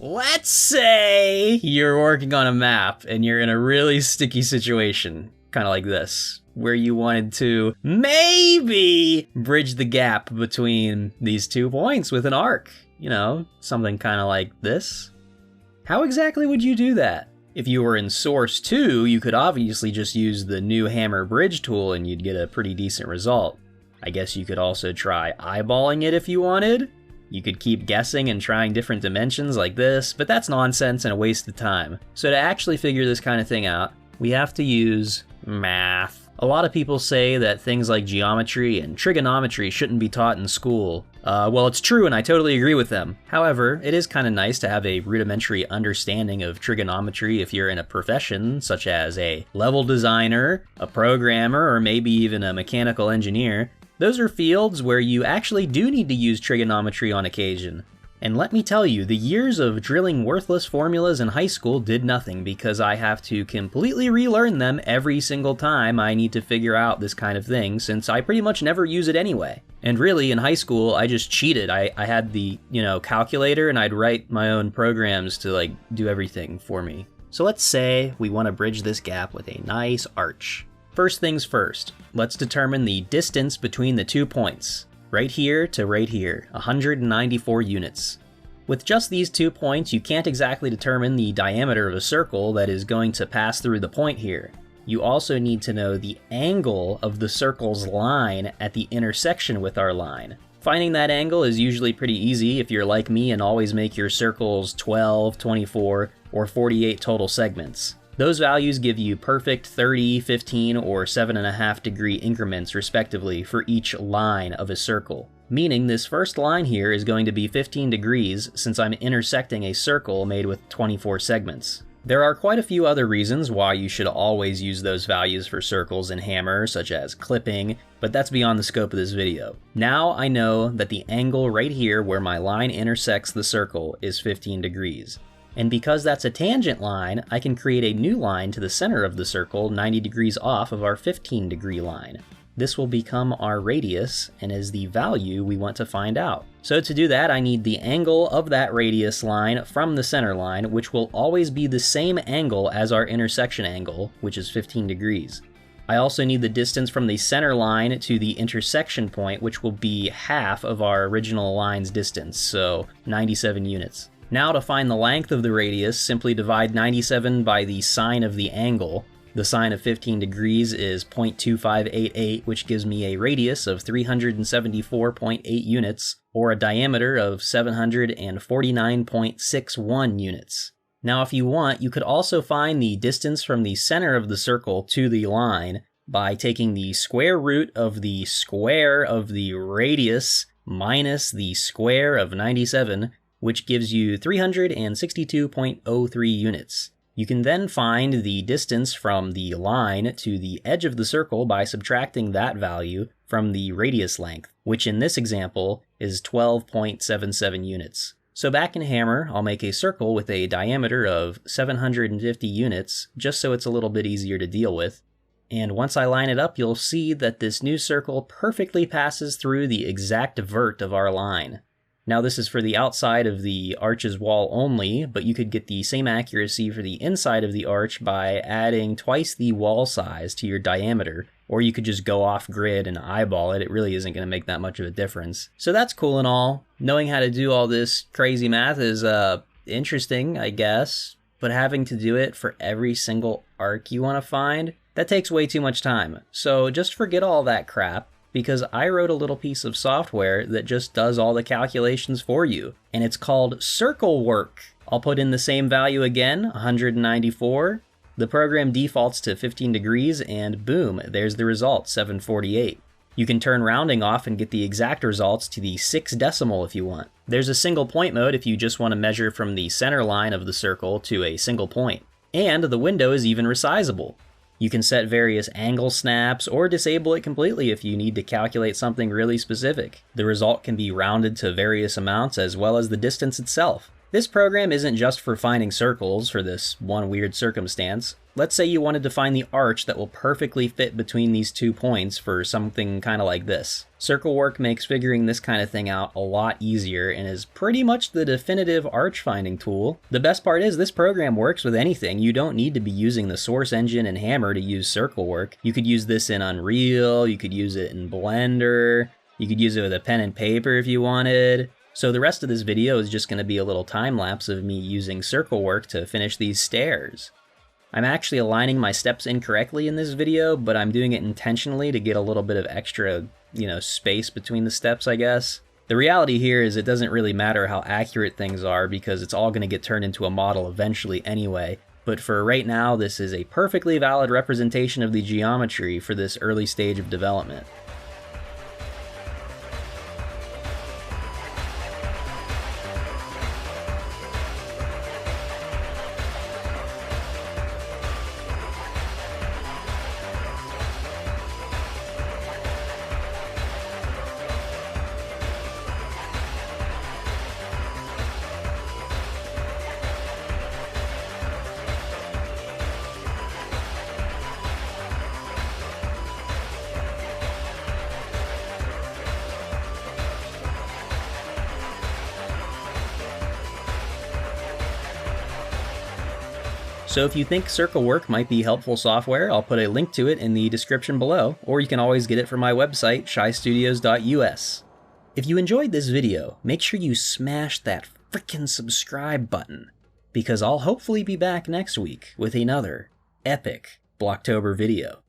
Let's say you're working on a map and you're in a really sticky situation, kind of like this, where you wanted to maybe bridge the gap between these 2 points with an arc. You know, something kind of like this. How exactly would you do that? If you were in Source 2, you could obviously just use the new hammer bridge tool and you'd get a pretty decent result. I guess you could also try eyeballing it if you wanted. You could keep guessing and trying different dimensions like this, but that's nonsense and a waste of time. So to actually figure this kind of thing out, we have to use math. A lot of people say that things like geometry and trigonometry shouldn't be taught in school. Well, it's true and I totally agree with them. However, it is kind of nice to have a rudimentary understanding of trigonometry if you're in a profession such as a level designer, a programmer, or maybe even a mechanical engineer. Those are fields where you actually do need to use trigonometry on occasion. And let me tell you, the years of drilling worthless formulas in high school did nothing because I have to completely relearn them every single time I need to figure out this kind of thing, since I pretty much never use it anyway. And really, in high school, I just cheated. I had the, calculator and I'd write my own programs to do everything for me. So let's say we want to bridge this gap with a nice arch. First things first, let's determine the distance between the 2 points. Right here to right here, 194 units. With just these 2 points, you can't exactly determine the diameter of a circle that is going to pass through the point here. You also need to know the angle of the circle's line at the intersection with our line. Finding that angle is usually pretty easy if you're like me and always make your circles 12, 24, or 48 total segments. Those values give you perfect 30, 15, or 7.5 degree increments respectively for each line of a circle. Meaning this first line here is going to be 15 degrees since I'm intersecting a circle made with 24 segments. There are quite a few other reasons why you should always use those values for circles in Hammer, such as clipping, but that's beyond the scope of this video. Now I know that the angle right here where my line intersects the circle is 15 degrees. And because that's a tangent line, I can create a new line to the center of the circle 90 degrees off of our 15 degree line. This will become our radius and is the value we want to find out. So to do that, I need the angle of that radius line from the center line, which will always be the same angle as our intersection angle, which is 15 degrees. I also need the distance from the center line to the intersection point, which will be half of our original line's distance, so 97 units. Now to find the length of the radius, simply divide 97 by the sine of the angle. The sine of 15 degrees is 0.2588, which gives me a radius of 374.8 units, or a diameter of 749.61 units. Now if you want, you could also find the distance from the center of the circle to the line by taking the square root of the square of the radius minus the square of 97, which gives you 362.03 units. You can then find the distance from the line to the edge of the circle by subtracting that value from the radius length, which in this example is 12.77 units. So back in Hammer, I'll make a circle with a diameter of 750 units, just so it's a little bit easier to deal with. And once I line it up, you'll see that this new circle perfectly passes through the exact vert of our line. Now this is for the outside of the arch's wall only, but you could get the same accuracy for the inside of the arch by adding twice the wall size to your diameter, or you could just go off grid and eyeball it. It really isn't going to make that much of a difference. So that's cool and all. Knowing how to do all this crazy math is interesting, I guess, but having to do it for every single arc you want to find, that takes way too much time. So just forget all that crap, because I wrote a little piece of software that just does all the calculations for you, and it's called CircleWerk. I'll put in the same value again, 194. The program defaults to 15 degrees, and boom, there's the result, 748. You can turn rounding off and get the exact results to the 6th decimal if you want. There's a single point mode if you just want to measure from the center line of the circle to a single point. And the window is even resizable. You can set various angle snaps or disable it completely if you need to calculate something really specific. The result can be rounded to various amounts as well as the distance itself. This program isn't just for finding circles for this one weird circumstance. Let's say you wanted to find the arch that will perfectly fit between these 2 points for something kind of like this. CircleWerk makes figuring this kind of thing out a lot easier and is pretty much the definitive arch finding tool. The best part is this program works with anything. You don't need to be using the Source Engine and Hammer to use CircleWerk. You could use this in Unreal, you could use it in Blender, you could use it with a pen and paper if you wanted. So the rest of this video is just going to be a little time lapse of me using CircleWerk to finish these stairs. I'm actually aligning my steps incorrectly in this video, but I'm doing it intentionally to get a little bit of extra, space between the steps, I guess. The reality here is it doesn't really matter how accurate things are because it's all going to get turned into a model eventually anyway. But for right now, this is a perfectly valid representation of the geometry for this early stage of development. So if you think CircleWerk might be helpful software, I'll put a link to it in the description below, or you can always get it from my website, shystudios.us. If you enjoyed this video, make sure you smash that frickin' subscribe button, because I'll hopefully be back next week with another epic Blocktober video.